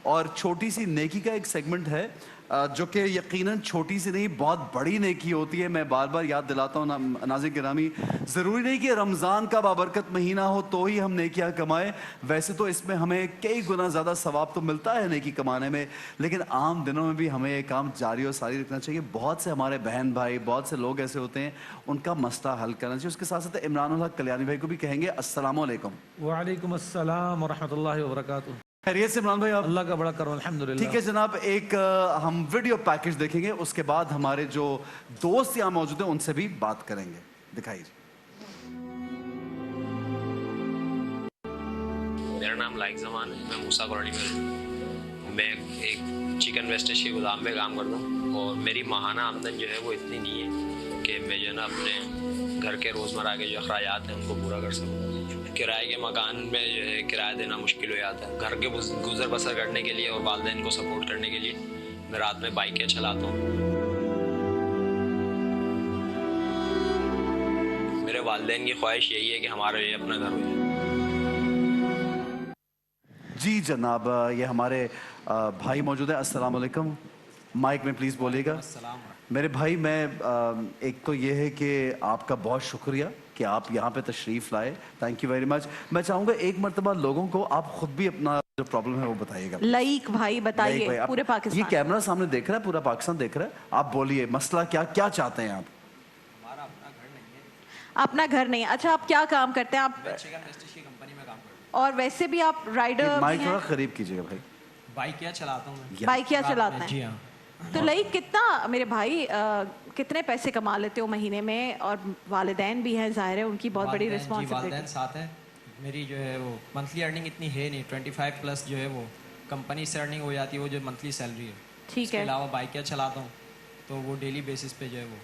اور چھوٹی سی نیکی کا ایک سیگمنٹ ہے جو کہ یقیناً چھوٹی سی نہیں بہت بڑی نیکی ہوتی ہے. میں بار بار یاد دلاتا ہوں ناظرین گرامی, ضروری نہیں کہ رمضان کا بابرکت مہینہ ہو تو ہی ہم نیکیاں کمائیں. ویسے تو اس میں ہمیں کئی گنا زیادہ ثواب تو ملتا ہے نیکی کمانے میں, لیکن عام دنوں میں بھی ہمیں یہ کام جاری اور ساری رکھنا چاہیے. بہت سے ہمارے بہن بھائی, بہت سے لوگ ایسے ہوتے ہیں, ان کا مسئلہ حل کرنا چاہیے. اس کے ساتھ ساتھ عمران الحق کلیانی بھائی کو بھی کہیں گے السلام علیکم. وعلیکم السلام ورحمۃ اللہ وبرکاتہ. خیریت سے عمران بھائی آپ؟ اللہ کا بڑا کرم الحمدللہ. ٹھیک ہے جناب, ایک ہم ویڈیو پیکج دیکھیں گے, اس کے بعد ہمارے جو دوست یہاں موجود ہیں ان سے بھی بات کریں گے. دکھائیے. میرا نام لائق زمان ہے, میں موسیٰ کالونی میں رہتا ہوں. میں ایک چکن ویسٹیج کے گودام میں کام کرتا ہوں اور میری ماہانہ آمدن جو ہے وہ اتنی نہیں ہے کہ میں جو ہے نا اپنے گھر کے روزمرہ کے جو اخراجات ہیں ان کو پورا کر سکوں. کرائے کے مکان میں جو ہے کرایہ دینا مشکل ہو جاتا ہے. گھر کے گزر بسر کرنے کے لیے اور والدین کو سپورٹ کرنے کے لیے میں رات میں بائکیں چلاتا ہوں. میرے والدین کی خواہش یہی ہے کہ ہمارا یہ اپنا گھر ہو جائے. جی جناب, یہ ہمارے بھائی موجود ہیں. السلام علیکم. مائک میں پلیز بولیے گا. میرے بھائی, میں ایک تو یہ ہے کہ آپ کا بہت شکریہ کہ آپ یہاں پہ تشریف لائے. Thank you very much. میں چاہوں گا ایک مرتبہ لوگوں کو آپ خود بھی اپنا جو پرابلم ہے وہ بتائیے گا. لائق بھائی بتائیے, پورے پاکستان یہ کیمرہ سامنے دیکھ رہا ہے, پورا پاکستان دیکھ رہا ہے. آپ بولیے مسئلہ کیا چاہتے ہیں آپ؟ ہمارا اپنا گھر نہیں ہے. اپنا گھر نہیں. اچھا, آپ کیا کام کرتے ہیں؟ آپ چکن ویسٹیج کی کمپنی میں کام کرتا ہوں. اور ویسے بھی آپ رائڈر مائک تھوڑا قریب کیجیے گا بھائی. بائکیا چلاتا ہوں میں. بائکیا چلاتے ہیں؟ جی ہاں. تو لائق کتنا میرے بھائی کتنے پیسے کما لیتے ہو مہینے میں؟ اور والدین بھی ہیں ظاہر ہے, ان کی بہت بڑی رسپانسبلٹی. والدین ساتھ ہیں. میری جو ہے وہ منتھلی ارننگ اتنی ہے نہیں, 25 پلس جو ہے وہ کمپنی سے ارننگ ہو جاتی ہے, وہ جو منتھلی سیلری ہے. ٹھیک ہے. اس کے علاوہ بائکیا چلاتا ہوں تو وہ ڈیلی بیسس پہ جو ہے وہ.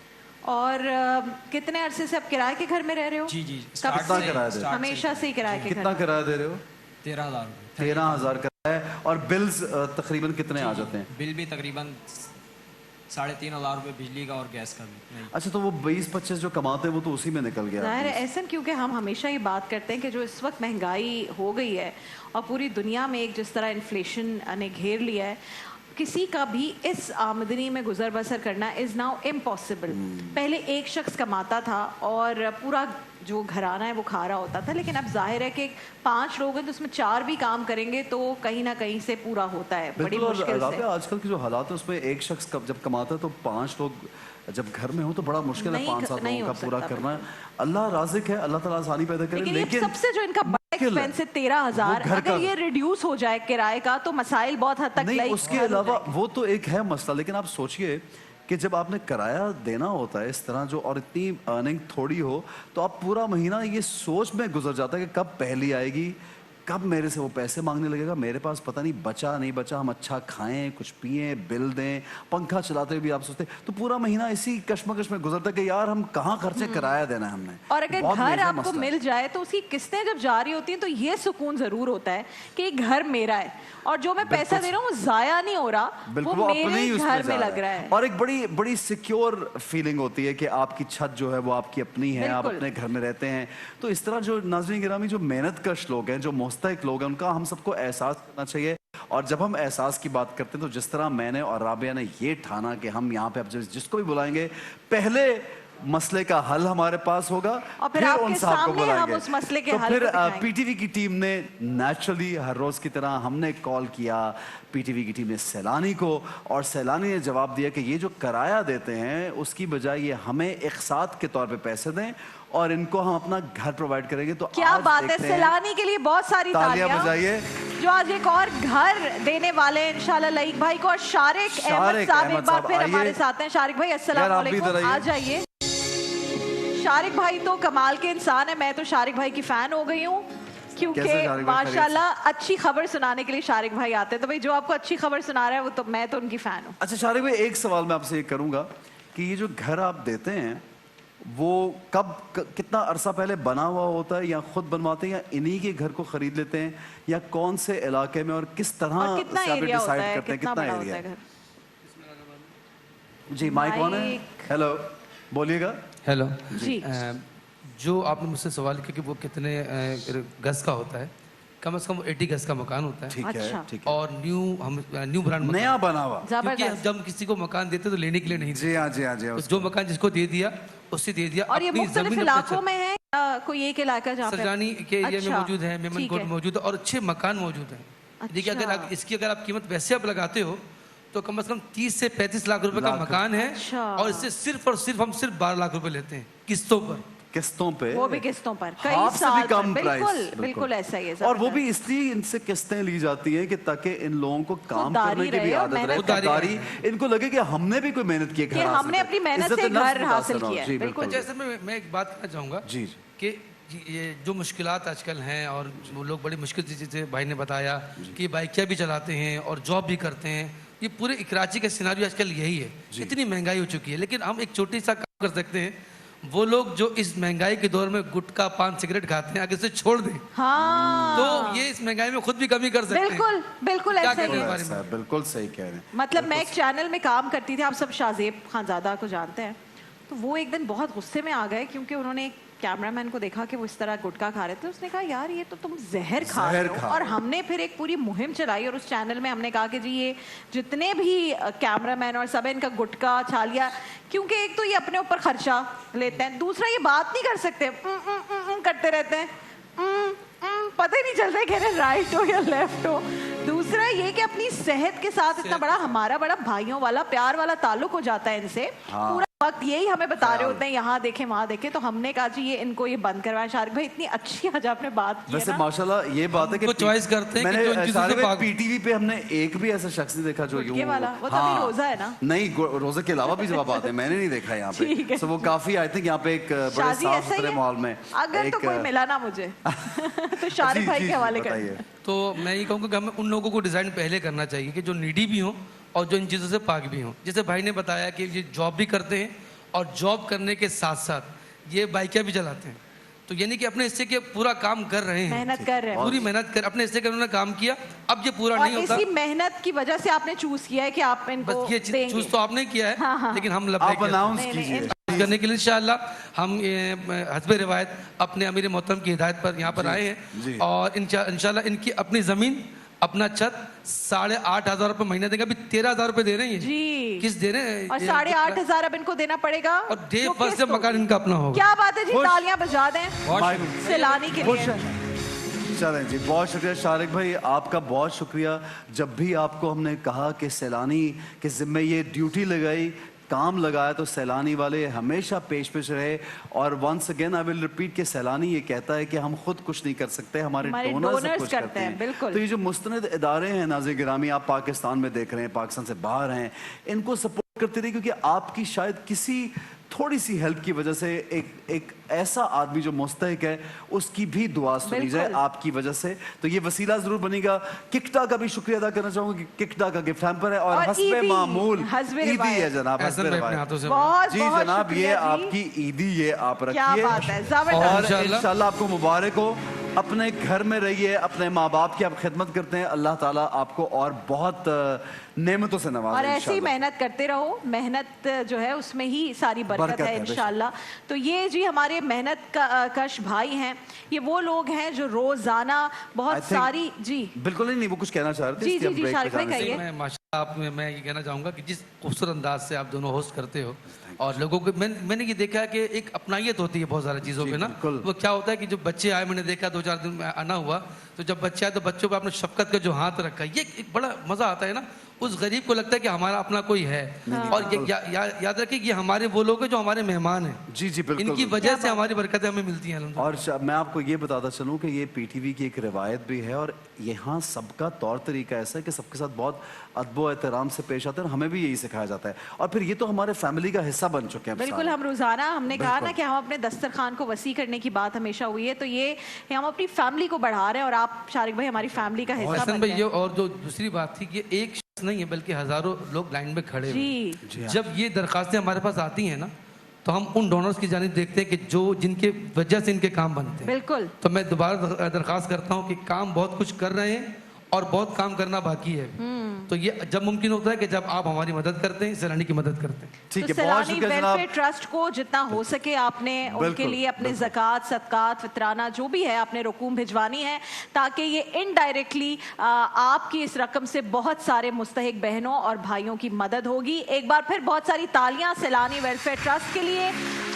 اور کتنے عرصے سے آپ کرائے کے گھر میں رہ رہے ہو؟ جی جی. کتنا کرایہ دے؟ ہمیشہ سے ہی کرائے کے گھر. کتنا کرایہ دے رہے ہو؟ 13,000 روپے. 13,000 کرایہ. اور بلز تقریباً کتنے آ جاتے ہیں؟ بل بھی تقریباً 3,500 روپے بجلی کا اور گیس کا بھی. اچھا, تو وہ 20-25 جو کماتے ہیں وہ تو اسی میں نکل گیا. ظاہر ہے ایسا, کیونکہ ہم ہمیشہ ہی بات کرتے ہیں کہ جو اس وقت مہنگائی ہو گئی ہے اور پوری دنیا میں ایک جس طرح انفلیشن نے گھیر لیا ہے, کسی کا بھی اس آمدنی میں گزر بسر کرنا از ناؤ امپاسبل. پہلے ایک شخص کماتا تھا اور پورا جو گھرانہ ہے وہ کھا رہا ہوتا تھا, لیکن اب ظاہر ہے کہ 5 لوگ ہیں تو اس میں 4 بھی کام کریں گے تو کہیں نہ کہیں سے پورا ہوتا ہے بڑی مشکل سے. آج کل کے جو حالات ہیں اس میں ایک شخص جب کماتا ہے تو 5 لوگ جب گھر میں ہوں تو بڑا مشکل ہے 5-7 لوگوں کا پورا کرنا. اللہ رازق ہے, اللہ تعالیٰ آسانی پیدا کرے. لیکن سب سے جو ان کا بڑا ایکسپینس ہے 13,000, اگر یہ ریڈیوس ہو جائے کرائے کا تو مسائل بہت حد تک. نہیں, اس کے علاوہ وہ تو ایک ہے مسئلہ, لیکن آپ سوچئے کہ جب آپ نے کرایہ دینا ہوتا ہے اس طرح جو, اور اتنی ارننگ تھوڑی ہو, تو آپ پورا مہینہ یہ سوچ میں گزر جاتا ہے کہ کب پہلی آئے گی, کب میرے سے وہ پیسے مانگنے لگے گا, میرے پاس پتہ نہیں بچا نہیں بچا, ہم اچھا کھائیں, کچھ پئیں, بل دیں, پنکھا چلاتے ہوئے بھی آپ سوچتے. تو پورا مہینہ اسی کشمکش میں گزرتا ہے کہ یار ہم کہاں خرچے کرایہ دینا ہے ہم نے. اور اگر گھر آپ کو مل جائے تو اس کی قسطیں جب جاری ہوتی ہیں تو یہ سکون ضرور ہوتا ہے کہ یہ گھر میرا ہے اور جو میں پیسہ دے رہا ہوں وہ ضائع نہیں ہو رہا, وہ میرے گھر میں لگ رہا ہے. اور ایک بڑی سیکیور فیلنگ ہوتی ہے کہ آپ کی چھت جو ہے وہ آپ کی اپنی ہے, آپ اپنے گھر میں رہتے ہیں. تو اس طرح جو ناظرین گرامی جو محنت کش لوگ ہیں, جو مستحق لوگ ہیں, ان کا ہم سب کو احساس کرنا چاہیے. اور جب ہم احساس کی بات کرتے ہیں تو جس طرح میں نے اور رابعہ نے یہ ٹھانا کہ ہم یہاں پہ جس کو بھی بلائیں گے پہلے مسئلے کا حل ہمارے پاس ہوگا, پھر ان صاحب کو بلائیں گے. تو پھر پی ٹی وی کی ٹیم نے نیچرلی ہر روز کی طرح ہم نے کال کیا پی ٹی وی کی ٹیم نے سیلانی کو, اور سیلانی نے جواب دیا کہ یہ جو کرایہ دیتے ہیں اس کی بجائے یہ ہمیں اقساط کے طور پہ پیسے دیں اور ان کو ہم اپنا گھر پرووائڈ کریں گے. تو کیا بات ہے, سیلانی کے لیے بہت ساری تالیاں بجائیے جو آج ایک اور گھر دینے والے ہیں انشاءاللہ لائق بھائی کو. اور شارق احمد صاحب ایک بار پھر ہمارے ساتھ ہیں. شارق بھائی السلام علیکم, آ جائیے. شارق بھائی تو کمال کے انسان ہے, میں تو شارق بھائی کی فین ہو گئی ہوں کیونکہ ماشاءاللہ اچھی خبر سنانے کے لیے شارق بھائی آتے ہیں. تو بھائی جو آپ کو اچھی خبر سنا رہا ہے وہ تو میں تو ان کی فین ہوں. اچھا شارق بھائی, ایک سوال میں آپ سے یہ کروں گا کہ یہ جو گھر آپ دیتے ہیں وہ کتنا عرصہ پہلے بنا ہوا ہوتا ہے, یا خود بنواتے ہیں یا انہی کے گھر کو خرید لیتے ہیں, یا کون سے علاقے میں اور کس طرح سے آپ ڈیسائیڈ کرتے ہیں کتنا ایریا ہے؟ جی مائک آن ہے. ہیلو بولیے گا. ہیلو جی, جو آپ نے مجھ سے سوال کیا کہ وہ کتنے گز کا ہوتا ہے, कम से कम 80 गज का मकान होता है ठीक है अच्छा। ठीक है। और न्यू ब्रांड नया बना हुआ। क्योंकि जबरदस्त। जब हम किसी को मकान देते तो लेने के लिए नहीं जी हाँ जी हाँ जी हाँ, देते, जो मकान जिसको दे दिया उससे दे दिया। और ये अपनी मुख्तलिफ जमीन इलाकों में है या कोई एक इलाका जहाँ पे? सरजानी के एरिया में अच्छा, मौजूद है, मेमन ठीक कोट है। मौजूद है और अच्छे मकान मौजूद हैं। देखिए अच्छा। अगर आप कीमत वैसे आप लगाते हो तो कम से कम 30 से 35 लाख रुपए का लाख मकान है। अच्छा। और इससे सिर्फ और सिर्फ हम 12 लाख रुपए लेते हैं किस्तों पर। किस्तों पे, वो भी किस्तों पर कई हाफ से भी साल कम पर। प्राइस। बिल्कुल बिल्कुल ऐसा ही है। और वो जबरदस्त। भी इसलिए इनसे किस्तें ली जाती हैं कि ताकि इन लोगों को काम खुददारी करने की भी रहे और आदत रहे, मेहनत खुददारी, इनको लगे कि हमने भी कोई मेहनत की है, कि घर हासिल हमने किया। अपनी मेहनत इज्जत से नफ्स घर मुतासिर हासिल हो। किया है। जी बिल्कुल। बिल्कुल। जैसे मैं एक बात कहना चाहूँगा जी जी कि ये जो मुश्किलात आजकल हैं और वो लोग बड़ी मुश्किल से, जैसे भाई ने बताया कि बाइकियाँ भी चलाते हैं और जॉब भी करते हैं, ये पूरे कराची का सिनारियो आजकल यही है। इतनी महंगाई हो चुकी है, लेकिन हम एक छोटी सा काम कर सकते हैं। वो लोग जो इस महंगाई के दौर में गुटखा पान सिगरेट खाते हैं, अगर इसे छोड़ दें हाँ तो ये इस महंगाई में खुद भी कमी कर सकते हैं। बिल्कुल बिल्कुल क्या ऐसा ही कहते है। हैं? बारे में। ऐसा है, बिल्कुल सही कह रहे हैं। मतलब मैं एक चैनल में काम करती थी, आप सब शाहजेब खानजादा को जानते हैं, तो वो एक दिन बहुत गुस्से में आ गए क्योंकि उन्होंने एक कैमरामैन को देखा कि वो इस तरह गुटखा खा रहे थे। उसने कहा यार ये तो तुम जहर खा रहे जहर हो। खा और रहे हो। हमने फिर एक पूरी मुहिम चलाई और उस चैनल में हमने कहा कि जी ये जितने भी कैमरामैन और सब इनका गुटखा छालिया, क्योंकि एक तो ये अपने ऊपर खर्चा लेते हैं, दूसरा ये बात नहीं कर सकते, करते रहते हैं, पता ही नहीं चलता है कह रहे राइट हो या लेफ्ट हो। दूसरा ये कि अपनी सेहत के साथ इतना बड़ा हमारा बड़ा भाइयों वाला प्यार वाला ताल्लुक हो जाता है इनसे। हाँ। पूरा वक्त यही हमें बता रहे होते हैं यहाँ देखें वहाँ देखें, तो हमने कहा जी ये इनको ये बंद करवाया। शारिक भाई इतनी अच्छी आज आपने बात की है वैसे ना। माशाल्लाह ये बात है कि हमको चॉइस करते हैं कि जो इन चीजों से भाग- पीटीवी पे हमने एक भी ऐसा शख्स नहीं देखा जो गुटके यूं वाला, वो तो अभी रोजा है ना? नहीं, रोजे के अलावा भी जब बात है मैंने नहीं देखा यहाँ ठीक पे। है। सो वो काफी आई थिंक यहाँ पे एक बड़े शादी साफ ऐसा ही सुथरे है? माहौल में अगर तो एक, कोई मिला ना मुझे तो शारिक जी, भाई जी, के जी, हवाले कर। बताइए। तो मैं ये कहूँगा कि हमें उन लोगों को डिज़ाइन पहले करना चाहिए कि जो नीडी भी हों और जो इन चीज़ों से पाक भी हों। जैसे भाई ने बताया कि ये जॉब भी करते हैं और जॉब करने के साथ साथ ये बाइकें भी चलाते हैं, तो यानी कि अपने हिस्से के पूरा काम कर रहे हैं, मेहनत कर रहे हैं। पूरी मेहनत कर अपने हिस्से का उन्होंने काम किया। अब ये पूरा नहीं और होता, इसी मेहनत की वजह से आपने चूज किया है कि आप इनको बस ये चीज देंगे। चूज तो आपने किया है। हाँ, हाँ। लेकिन हम आप लब्बैक कहते हैं। अनाउंस नहीं, नहीं, कीजिए। करने के लिए इंशाअल्लाह हम हस्बे रिवायत अपने अमीर मोहतरम की हिदायत पर यहाँ पर आए जी। हैं और इंशाअल्लाह इनकी अपनी ज़मीन अपना छत 8,500 रुपये महीना देगा। अभी 13,000 रुपये दे रहे हैं जी। किस दे रहे हैं और ये 8,500 अब इनको देना पड़ेगा और डे जो फर्स्ट किस्त से मकान होगी। इनका अपना होगा। क्या बात है जी, खुश। तालियां बजा दें सैलानी के लिए। चलें जी, बहुत शुक्रिया शारिक भाई, आपका बहुत शुक्रिया। जब भी आपको हमने कहा कि सैलानी के ज़िम्मे ये ड्यूटी लगाई, काम लगाया, तो सैलानी वाले हमेशा पेश रहे। और once again I will repeat कि सैलानी ये कहता है कि हम खुद कुछ नहीं कर सकते, हमारे डोनर्स सब कुछ करते हैं। बिल्कुल। तो ये जो मुस्तनद इदारे हैं नाज़रीन गिरामी, आप पाकिस्तान में देख रहे हैं, पाकिस्तान से बाहर हैं, इनको सपोर्ट करते रहिए क्योंकि आपकी शायद किसी थोड़ी सी हेल्प की वजह से एक ऐसा आदमी जो मुस्तहिक है उसकी भी दुआ सुनी जाए बिल्कुल। आपकी वजह से। तो ये वसीला जरूर बनेगा। किकटा का भी शुक्रिया अदा करना चाहूंगा कि किकटा का गिफ्ट हैम्पर है और और हस्बे ईदी, मामूल हस्बे ईदी रिवायत। है जनाब, ऐसा हस्बे मैं अपने रिवायत। हाथों से बहुत जी बहुत जनाब, ये शुक्रिया जी। आपकी ईदी ये आप क्या रखिए बात है, जबरदस्त। और इंशाअल्लाह। इंशाल्लाह आपको मुबारक हो। अपने घर में रहिए, अपने माँ बाप की आप खिदमत करते हैं, अल्लाह ताला आपको और बहुत नेमतों से और नवाजे ऐसे ही इंशाल्लाह। मेहनत करते रहो, मेहनत जो है उसमें ही सारी बरकत बरकत है है, बेशक। इंशाल्लाह। तो ये जी हमारे मेहनत कश भाई हैं, ये वो लोग हैं जो रोजाना I बहुत think- सारी जी बिल्कुल नहीं, वो कुछ कहना चाह रहे थे जी, इसलिए हम जी, break पे शारिक भाई जाने से- कहिए। मैं माशाल्लाह मैं ये कहना चाहूँगा कि जिस खूबसूरत अंदाज से आप दोनों होस्ट करते हो और लोगों को मैंने ये देखा कि एक अपनायत होती है बहुत सारी चीज़ों जी, पे ना। बिल्कुल। वो क्या होता है कि जब बच्चे आए, मैंने देखा 2-4 दिन में आना हुआ, तो जब बच्चे आए तो बच्चों पे आपने शफकत का जो हाथ रखा, ये एक बड़ा मज़ा आता है ना। उस गरीब को लगता है कि हमारा अपना कोई है। और ये याद रखिए ये हमारे वो लोग हैं जो हमारे मेहमान हैं। जी जी बिल्कुल इनकी बिल्कुल। वजह से हमारी बरकतें हमें मिलती हैं अल्हम्दुलिल्लाह। और मैं आपको ये बताता चलूं कि ये पीटीवी की एक रिवायत भी है और यहाँ सबका तौर तरीका ऐसा है कि सबके साथ बहुत अदब एहतराम से पेश आते हैं और हमें भी यही सिखाया जाता है। और फिर ये तो हमारे फैमिली का हिस्सा बन चुके हैं अब बिल्कुल। सारे। हम रोजाना हमने कहा ना बिल्कुल। कि हम अपने दस्तरखान को वसी करने की बात हमेशा हुई है, तो ये हम अपनी फैमिली को बढ़ा रहे हैं और आप शारिक भाई हमारी फैमिली का हिस्सा हसन बन भाई गए ये हैं। और जो दूसरी बात थी कि एक शख्स नहीं है बल्कि हजारों लोग लाइन में खड़े हुए हैं। जी जब ये दरखास्तें हमारे पास आती हैं ना, तो हम उन डोनर्स की जानिब देखते हैं कि जो जिनके वजह से इनके काम बनते हैं। बिल्कुल। तो मैं दोबारा दरखास्त करता हूँ कि काम बहुत कुछ कर रहे हैं और बहुत काम करना बाकी है। तो ये जब मुमकिन होता है कि जब आप हमारी मदद करते हैं, सैलानी की मदद करते हैं। ठीक तो है, बहुत सैलानी शुक्रिया जनाब। वेलफेयर ट्रस्ट को जितना हो सके आपने उनके लिए अपने ज़कात, सदकात, फितराना जो भी है आपने रकूम भिजवानी है, ताकि ये इनडायरेक्टली आपकी इस रकम से बहुत सारे मुस्तहिक बहनों और भाइयों की मदद होगी। एक बार फिर बहुत सारी तालियां सैलानी वेलफेयर ट्रस्ट के लिए,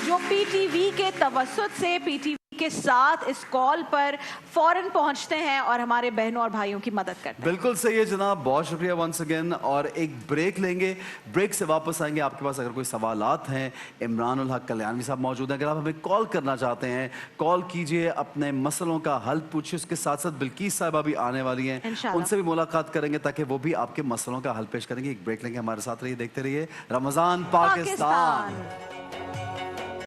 जो पीटीवी के तवस्सुत से पीटीवी के साथ इस कॉल पर फौरन पहुंचते हैं और हमारे बहनों और भाइयों की मदद करते हैं। बिल्कुल सही है जनाब, बहुत शुक्रिया वंस अगेन। और एक ब्रेक लेंगे, ब्रेक से वापस आएंगे। आपके पास अगर कोई सवालात हैं, इमरान उल हक कल्याणवी साहब मौजूद हैं, अगर आप हमें कॉल करना चाहते हैं कॉल कीजिए, अपने मसलों का हल पूछिए। उसके साथ साथ बिल्किस साहिबा भी आने वाली हैं, उनसे भी मुलाकात करेंगे ताकि वो भी आपके मसलों का हल पेश करेंगे। एक ब्रेक लेंगे, हमारे साथ रहिए, देखते रहिए रमजान पाकिस्तान।